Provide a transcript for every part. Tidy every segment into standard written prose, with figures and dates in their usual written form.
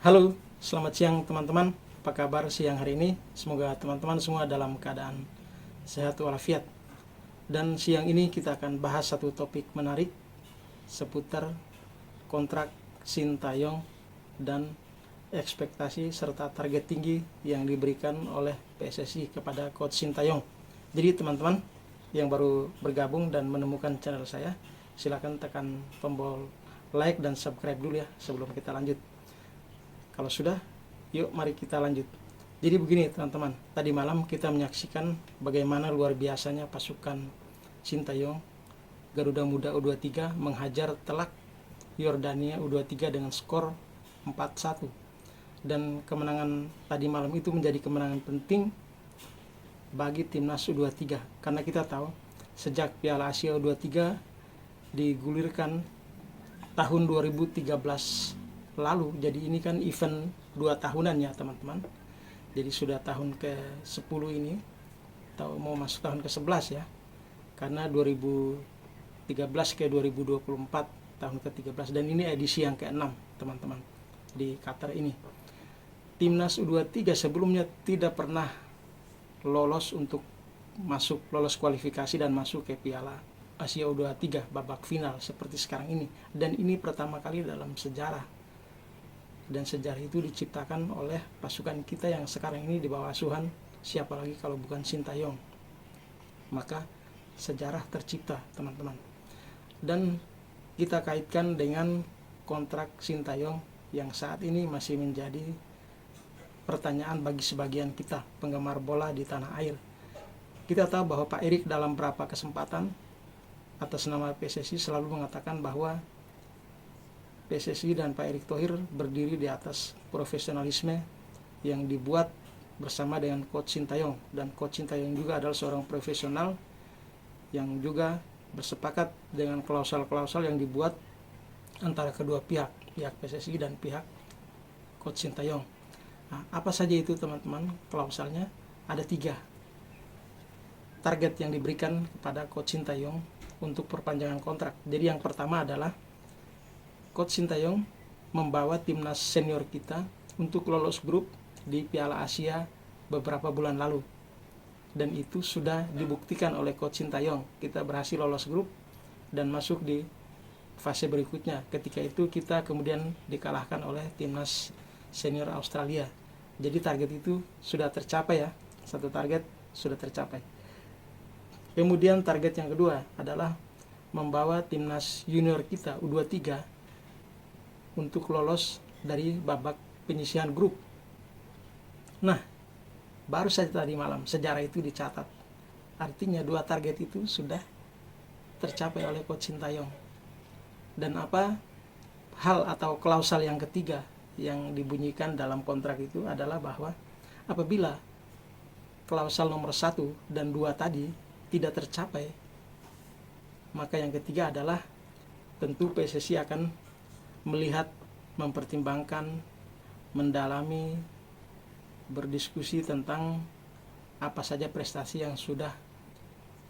Halo, selamat siang teman-teman. Apa kabar siang hari ini? Semoga teman-teman semua dalam keadaan sehat walafiat. Dan siang ini kita akan bahas satu topik menarik seputar kontrak Sintayong dan ekspektasi serta target tinggi yang diberikan oleh PSSI kepada Coach Sintayong. Jadi teman-teman yang baru bergabung dan menemukan channel saya, silakan tekan tombol like dan subscribe dulu ya sebelum kita lanjut. Kalau sudah, yuk mari kita lanjut. Jadi begini teman-teman, tadi malam kita menyaksikan bagaimana luar biasanya pasukan Sintayong Garuda Muda U23 menghajar telak Yordania U23 dengan skor 4-1. Dan kemenangan tadi malam itu menjadi kemenangan penting bagi timnas U23 karena kita tahu sejak Piala Asia U23 digulirkan tahun 2013 lalu, jadi ini kan event 2 tahunan ya teman-teman. Jadi sudah tahun ke-10 ini, atau mau masuk tahun ke-11 ya, karena 2013 ke 2024 tahun ke-13, dan ini edisi yang ke-6 teman-teman di Qatar ini. Timnas U23 sebelumnya tidak pernah lolos untuk lolos kualifikasi dan masuk ke Piala Asia U23 babak final seperti sekarang ini, dan ini pertama kali dalam sejarah. Dan sejarah itu diciptakan oleh pasukan kita yang sekarang ini di bawah asuhan siapa lagi kalau bukan Sintayong. Maka sejarah tercipta teman-teman. Dan kita kaitkan dengan kontrak Sintayong yang saat ini masih menjadi pertanyaan bagi sebagian kita penggemar bola di tanah air. Kita tahu bahwa Pak Erik dalam beberapa kesempatan atas nama PSSI selalu mengatakan bahwa PSSI dan Pak Erick Thohir berdiri di atas profesionalisme yang dibuat bersama dengan Coach Sintayong, dan Coach Sintayong juga adalah seorang profesional yang juga bersepakat dengan klausal-klausal yang dibuat antara kedua pihak PSSI dan pihak Coach Sintayong. Nah, apa saja itu teman-teman klausalnya? Ada 3 target yang diberikan kepada Coach Sintayong untuk perpanjangan kontrak. Jadi yang pertama adalah Coach Sintayong membawa timnas senior kita untuk lolos grup di Piala Asia beberapa bulan lalu. Dan itu sudah dibuktikan oleh Coach Sintayong. Kita berhasil lolos grup dan masuk di fase berikutnya. Ketika itu kita kemudian dikalahkan oleh timnas senior Australia. Jadi target itu sudah tercapai ya. Satu target sudah tercapai. Kemudian target yang kedua adalah membawa timnas junior kita U23 untuk lolos dari babak penyisihan grup. Nah, baru saja tadi malam sejarah itu dicatat. Artinya 2 target itu sudah tercapai oleh Coach Sintayong. Dan apa hal atau klausal yang ketiga yang dibunyikan dalam kontrak itu adalah bahwa apabila klausal nomor 1 dan 2 tadi tidak tercapai, maka yang ketiga adalah tentu PSSI akan melihat, mempertimbangkan, mendalami, berdiskusi tentang apa saja prestasi yang sudah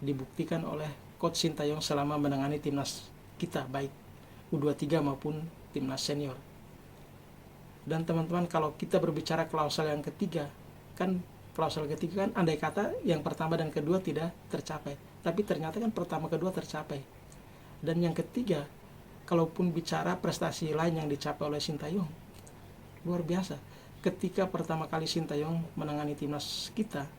dibuktikan oleh Coach Sintayong selama menangani timnas kita, baik U23 maupun timnas senior. Dan teman-teman, kalau kita berbicara klausal yang ketiga, kan klausal ketiga kan andai kata yang pertama dan kedua tidak tercapai, tapi ternyata kan pertama kedua tercapai. Dan yang ketiga, kalaupun bicara prestasi lain yang dicapai oleh Sintayong, luar biasa. Ketika pertama kali Sintayong menangani timnas kita,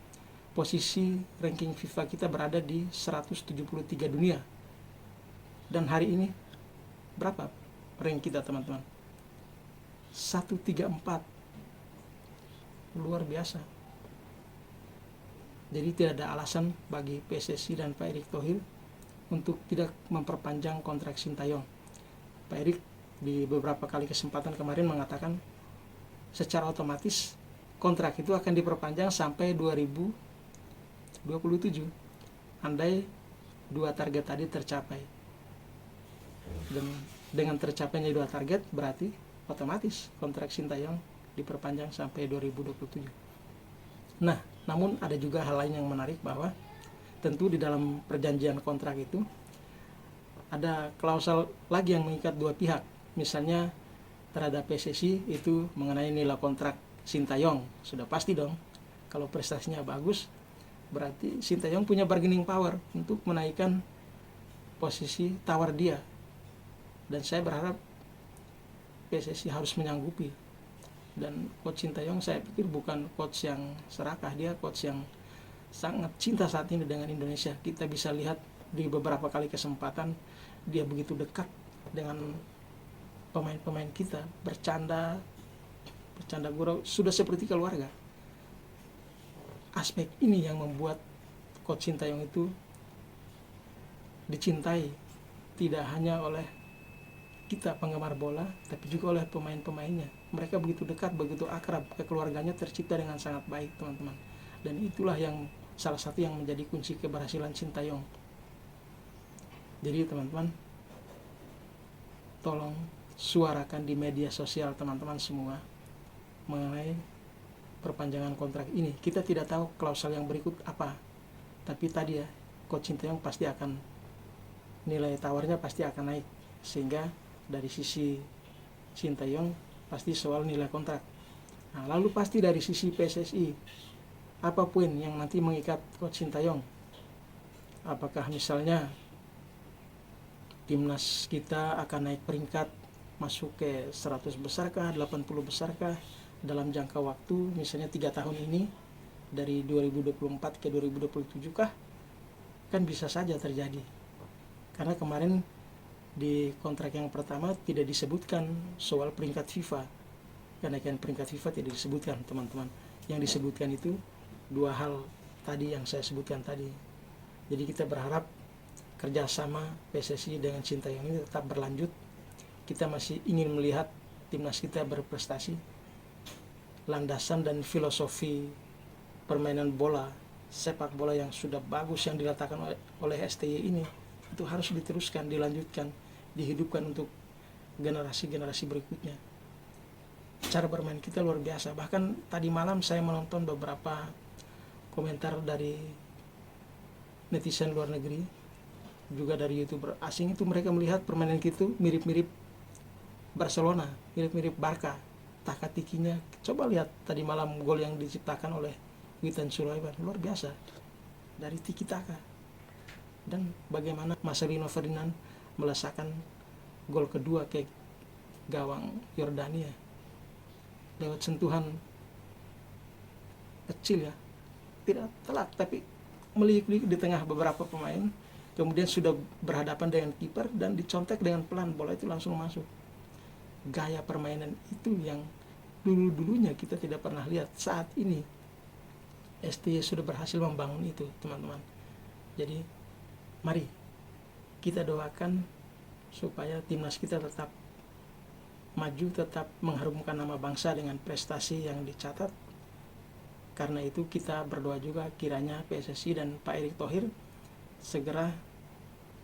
posisi ranking FIFA kita berada di 173 dunia. Dan hari ini berapa rank kita teman-teman? 134. Luar biasa. Jadi tidak ada alasan bagi PSSI dan Pak Erick Thohir untuk tidak memperpanjang kontrak Sintayong. Pak Erick di beberapa kali kesempatan kemarin mengatakan secara otomatis kontrak itu akan diperpanjang sampai 2027 andai 2 target tadi tercapai. Dan dengan tercapainya 2 target berarti otomatis kontrak Sintayong diperpanjang sampai 2027. Nah, namun ada juga hal lain yang menarik bahwa tentu di dalam perjanjian kontrak itu ada klausal lagi yang mengikat 2 pihak. Misalnya terhadap PSSI itu mengenai nilai kontrak Sintayong. Sudah pasti dong, kalau prestasinya bagus berarti Sintayong punya bargaining power untuk menaikkan posisi tawar dia. Dan saya berharap PSSI harus menyanggupi. Dan coach Sintayong saya pikir bukan coach yang serakah, dia coach yang sangat cinta saat ini dengan Indonesia. Kita bisa lihat di beberapa kali kesempatan dia begitu dekat dengan pemain-pemain kita, bercanda gurau, sudah seperti keluarga. Aspek ini yang membuat coach Sintayong itu dicintai tidak hanya oleh kita penggemar bola, tapi juga oleh pemain-pemainnya. Mereka begitu dekat, begitu akrab, kekeluarganya tercipta dengan sangat baik, teman-teman. Dan itulah yang salah satu yang menjadi kunci keberhasilan Sintayong. Jadi teman-teman, tolong suarakan di media sosial teman-teman semua mengenai perpanjangan kontrak ini. Kita tidak tahu klausul yang berikut apa, tapi tadi ya, coach Sintayong pasti akan, nilai tawarnya pasti akan naik, sehingga dari sisi Sintayong pasti soal nilai kontrak. Nah, lalu pasti dari sisi PSSI, apa poin yang nanti mengikat coach Sintayong? Apakah misalnya timnas kita akan naik peringkat masuk ke 100 besar kah, 80 besar kah dalam jangka waktu misalnya 3 tahun ini, dari 2024 ke 2027 kah? Kan bisa saja terjadi, karena kemarin di kontrak yang pertama tidak disebutkan soal peringkat FIFA, kenaikan peringkat FIFA tidak disebutkan, teman-teman. Yang disebutkan itu dua hal tadi yang saya sebutkan tadi. Jadi kita berharap kerjasama PSSI dengan Sintayong ini tetap berlanjut. Kita masih ingin melihat timnas kita berprestasi. Landasan dan filosofi permainan bola, sepak bola yang sudah bagus yang diletakkan oleh STY ini, itu harus diteruskan, dilanjutkan, dihidupkan untuk generasi-generasi berikutnya. Cara bermain kita luar biasa. Bahkan tadi malam saya menonton beberapa komentar dari netizen luar negeri, juga dari YouTuber asing, itu mereka melihat permainan kita mirip-mirip Barcelona, mirip-mirip Barca. Taka-tikinya, coba lihat tadi malam gol yang diciptakan oleh Witan Sulaiman, luar biasa, dari tiki taka. Dan bagaimana Marcelino Ferdinand melesakan gol kedua ke gawang Yordania lewat sentuhan kecil ya, tidak telak tapi meliuk-liuk di tengah beberapa pemain, kemudian sudah berhadapan dengan kiper dan dicontek dengan pelan, bola itu langsung masuk. Gaya permainan itu yang dulu-dulunya kita tidak pernah lihat. Saat ini STY sudah berhasil membangun itu, teman-teman. Jadi mari kita doakan supaya timnas kita tetap maju, tetap mengharumkan nama bangsa dengan prestasi yang dicatat. Karena itu kita berdoa juga kiranya PSSI dan Pak Erick Thohir segera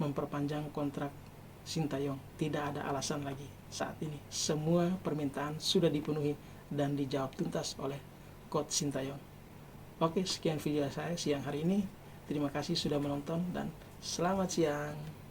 memperpanjang kontrak Sintayong. Tidak ada alasan lagi saat ini. Semua permintaan sudah dipenuhi dan dijawab tuntas oleh coach Sintayong. Oke, sekian video saya siang hari ini. Terima kasih sudah menonton dan selamat siang.